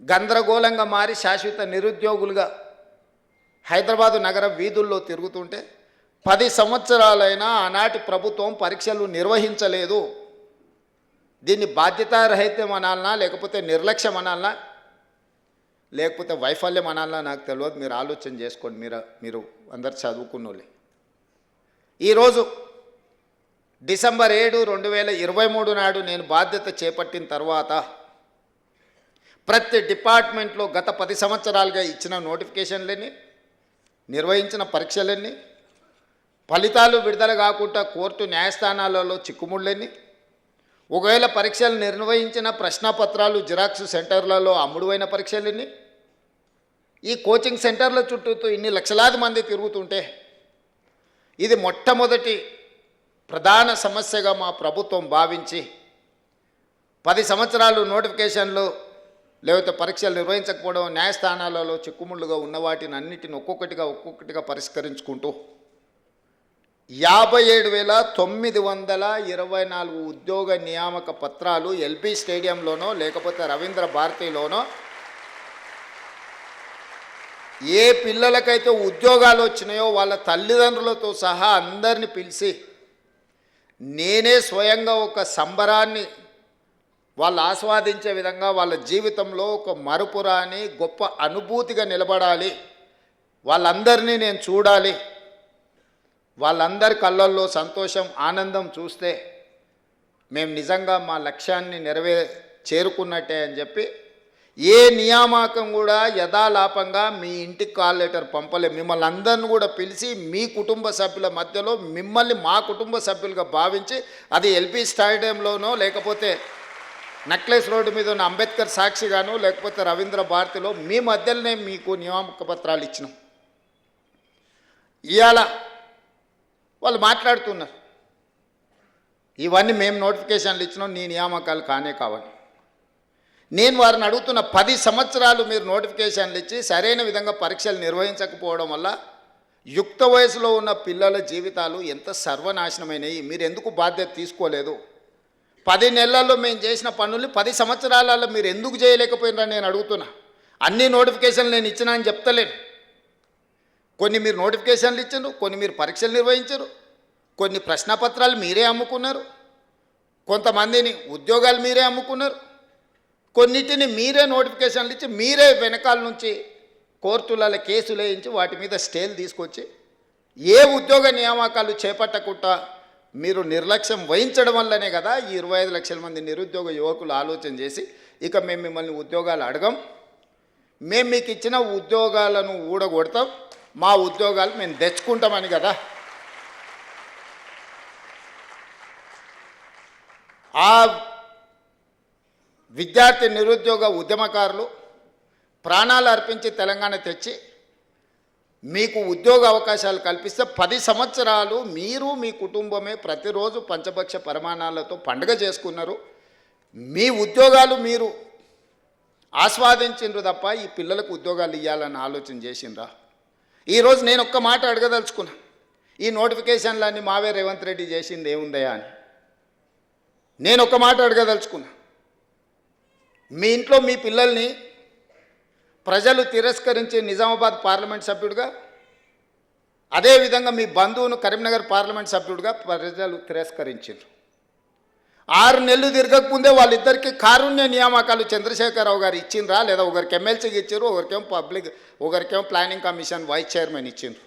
గందరగోళంగా మారి శాశ్వత నిరుద్యోగులుగా హైదరాబాదు నగర వీధుల్లో తిరుగుతుంటే 10 సంవత్సరాలైనా ఆనాటి ప్రభుత్వం పరీక్షలు నిర్వహించలేదు. దీన్ని బాధ్యతారహిత్యం అనాలనా, లేకపోతే నిర్లక్ష్యం అనాలనా, లేకపోతే వైఫల్యం అనాలనా నాకు తెలియదు. మీరు ఆలోచన చేసుకోండి. మీరు అందరు చదువుకున్నోళ్ళే. ఈరోజు డిసెంబర్ 7, 2023 నాడు నేను బాధ్యత చేపట్టిన తర్వాత ప్రతి డిపార్ట్మెంట్లో గత 10 సంవత్సరాలుగా ఇచ్చిన నోటిఫికేషన్లన్నీ, నిర్వహించిన పరీక్షలన్నీ, ఫలితాలు విడుదల కాకుండా కోర్టు న్యాయస్థానాలలో చిక్కుముళ్ళని, ఒకవేళ పరీక్షలు నిర్వహించిన ప్రశ్నపత్రాలు జిరాక్స్ సెంటర్లలో అమ్ముడువైన పరీక్షలన్నీ, ఈ కోచింగ్ సెంటర్ల చుట్టూ ఇన్ని లక్షలాది మంది తిరుగుతుంటే ఇది మొట్టమొదటి ప్రధాన సమస్యగా మా ప్రభుత్వం భావించి 10 సంవత్సరాలు నోటిఫికేషన్లు లేకపోతే పరీక్షలు నిర్వహించకపోవడం, న్యాయస్థానాలలో చిక్కుముళ్ళుగా ఉన్న వాటిని అన్నిటిని ఒక్కొక్కటిగా పరిష్కరించుకుంటూ 57,924 ఉద్యోగ నియామక పత్రాలు ఎల్బీ స్టేడియంలోనో లేకపోతే రవీంద్ర భారతిలోనో ఏ పిల్లలకైతే ఉద్యోగాలు వచ్చినాయో వాళ్ళ తల్లిదండ్రులతో సహా అందరినీ పిలిచి నేనే స్వయంగా ఒక సంబరాన్ని వాళ్ళు ఆస్వాదించే విధంగా వాళ్ళ జీవితంలో ఒక మరుపురాని గొప్ప అనుభూతిగా నిలబడాలి, వాళ్ళందరినీ నేను చూడాలి, వాళ్ళందరి కళ్ళల్లో సంతోషం ఆనందం చూస్తే మేము నిజంగా మా లక్ష్యాన్ని చేరుకున్నట్టే అని చెప్పి ఏ నియామకం కూడా యథాలాపంగా మీ ఇంటికి కాల్ లెటర్ పంపలే. మిమ్మల్ని అందరిని కూడా పిలిచి మీ కుటుంబ సభ్యుల మధ్యలో మిమ్మల్ని మా కుటుంబ సభ్యులుగా భావించి అది ఎల్బీ స్టేడియంలోనో లేకపోతే నక్లెస్ రోడ్డు మీద ఉన్న అంబేద్కర్ సాక్షిగాను లేకపోతే రవీంద్ర భారతిలో మీ మధ్యలోనే మీకు నియామక పత్రాలు ఇచ్చినాం. ఇవాళ వాళ్ళు మాట్లాడుతున్నారు ఇవన్నీ మేము నోటిఫికేషన్లు ఇచ్చినాం, నీ నియామకాలు కానే కావాలి. నేను వారిని అడుగుతున్న 10 సంవత్సరాలు మీరు నోటిఫికేషన్లు ఇచ్చి సరైన విధంగా పరీక్షలు నిర్వహించకపోవడం వల్ల యుక్త వయసులో ఉన్న పిల్లల జీవితాలు ఎంత సర్వనాశనమైనవి. మీరు ఎందుకు బాధ్యత తీసుకోలేదు? 10 నెలల్లో మేము చేసిన పనులు 10 సంవత్సరాలలో మీరు ఎందుకు చేయలేకపోయినారని నేను అడుగుతున్నా. అన్ని నోటిఫికేషన్లు నేను ఇచ్చినా అని చెప్తలేను. కొన్ని మీరు నోటిఫికేషన్లు ఇచ్చారు, కొన్ని మీరు పరీక్షలు నిర్వహించారు, కొన్ని ప్రశ్నపత్రాలు మీరే అమ్ముకున్నారు, కొంతమందిని ఉద్యోగాలు మీరే అమ్ముకున్నారు, కొన్నిటిని మీరే నోటిఫికేషన్లు ఇచ్చి మీరే వెనకాల నుంచి కోర్టులలో కేసులు వేయించి వాటి మీద స్టేలు తీసుకొచ్చి ఏ ఉద్యోగ నియామకాలు చేపట్టకుండా మీరు నిర్లక్ష్యం వహించడం వల్లనే కదా ఈ 25 లక్షల మంది నిరుద్యోగ యువకులు ఆలోచన చేసి ఇక మేము మిమ్మల్ని ఉద్యోగాలు అడగం, మేము మీకు ఇచ్చిన ఉద్యోగాలను ఊడగొడతాం, మా ఉద్యోగాలు మేము తెచ్చుకుంటామని కదా. ఆ విద్యార్థి నిరుద్యోగ ఉద్యమకారులు ప్రాణాలు అర్పించి తెలంగాణ తెచ్చి మీకు ఉద్యోగ అవకాశాలు కల్పిస్తే 10 సంవత్సరాలు మీరు మీ కుటుంబమే ప్రతిరోజు పంచభక్ష పరిమాణాలతో పండుగ చేసుకున్నారు. మీ ఉద్యోగాలు మీరు ఆస్వాదించిండ్రు తప్ప ఈ పిల్లలకు ఉద్యోగాలు ఇవ్వాలని ఆలోచన చేసిండ్రా? ఈరోజు నేను ఒక్క మాట అడగదలుచుకున్నా, ఈ నోటిఫికేషన్లన్నీ మావే రేవంత్ రెడ్డి చేసింది ఏముందయా అని నేను ఒక్క మాట అడగదలుచుకున్నా. మీ ఇంట్లో మీ పిల్లల్ని ప్రజలు తిరస్కరించి నిజామాబాద్ పార్లమెంట్ సభ్యుడిగా, అదేవిధంగా మీ బంధువును కరీంనగర్ పార్లమెంట్ సభ్యుడిగా ప్రజలు తిరస్కరించారు. 6 నెలలు తిరగకముందే వాళ్ళిద్దరికీ కారుణ్య నియామకాలు చంద్రశేఖరరావు గారు ఇచ్చిండ్రా? లేదా ఒకరికి ఎమ్మెల్సీకి ఇచ్చారు, ఒకరికేమో ఒకరికేమో ప్లానింగ్ కమిషన్ వైస్ చైర్మన్ ఇచ్చిండ్రు.